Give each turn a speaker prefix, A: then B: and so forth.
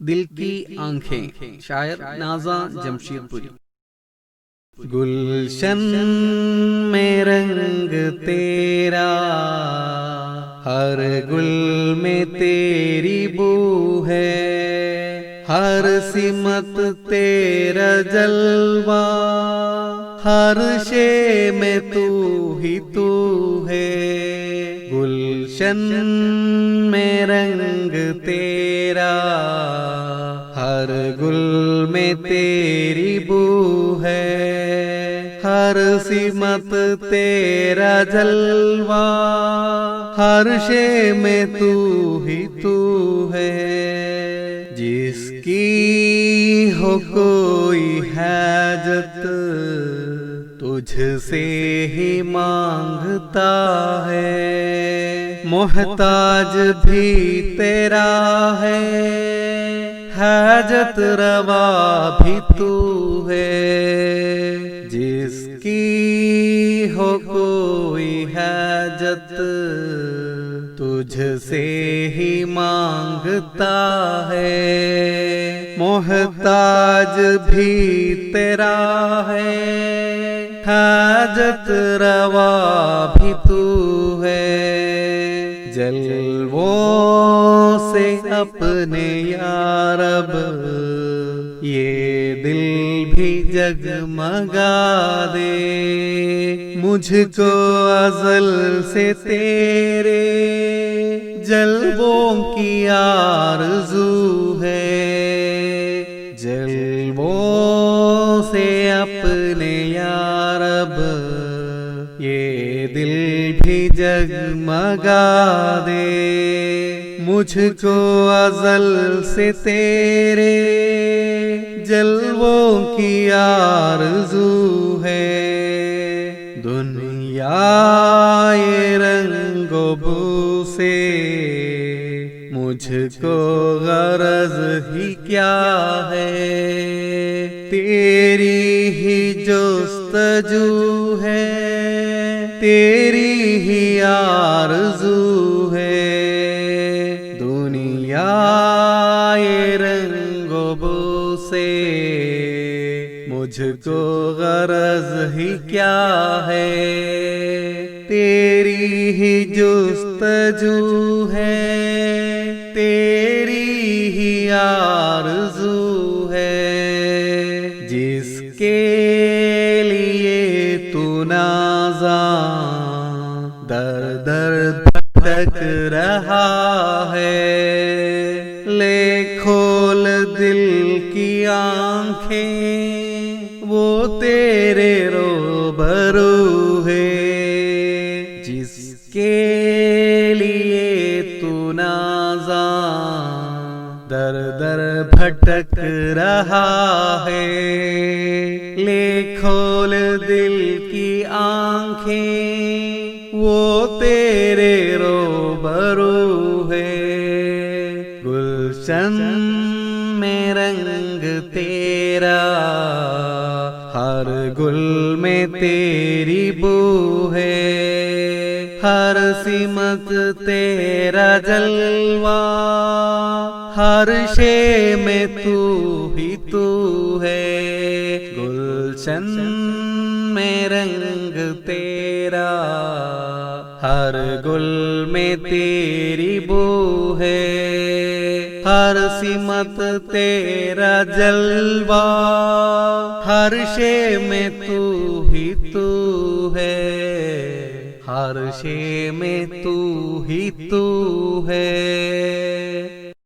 A: दिल की आंखें, शायर नाजा जमशेदपुरी। गुलशन में रंग तेरा, हर गुल में तेरी बू है, हर सिमत तेरा जलवा, हर शे में तू ही तू है। गुलशन में रंग तेरा, हर गुल में तेरी बू है, हर सिमत तेरा जलवा, हर शे में तू ही तू है। जिसकी हो कोई हाजत, तुझसे ही मांगता है, मोहताज भी तेरा है, हाजत रवा भी तू है। जिसकी हो कोई हाजत, तुझसे ही मांगता है, मोहताज भी तेरा है, हाजत रवा भी तू है। जलवों से अपने यारब, ये दिल भी जगमगा दे, मुझको अज़ल से तेरे जलवों की आरज़ू है। जलवों से अपने यारब, ये दिल भी जगमगा दे, मुझको अज़ल से तेरे जलवों की आरज़ू है। दुनिया ये रंगो बू से मुझको गरज ही क्या है, तेरी ही जुस्तजू है, तेरी ही आरज़ू है। दुनिया ये रंगो बू से मुझको गरज ही क्या है, तेरी ही जुस्तजू है, तेरी ही आरज़ू है। जिसके लिए तू नाज़ा दर दर भटक रहा है, ले खोल दिल की आंखें, वो तेरे रूबरू है। जिसके लिए तू नाज़ा दर दर भटक रहा है, ले खोल दिल की आंखें, वो तेरे रूबरू है। गुलशन में रंग तेरा, हर गुल में तेरी बू है, हर सिमत तेरा जलवा, हर शे में तू ही तू है। गुलशन में रंग तेरा, हर गुल में तेरी बू है, हर सिमत तेरा जलवा, हर शे में तू ही तू है, हर शे में तू ही तू है।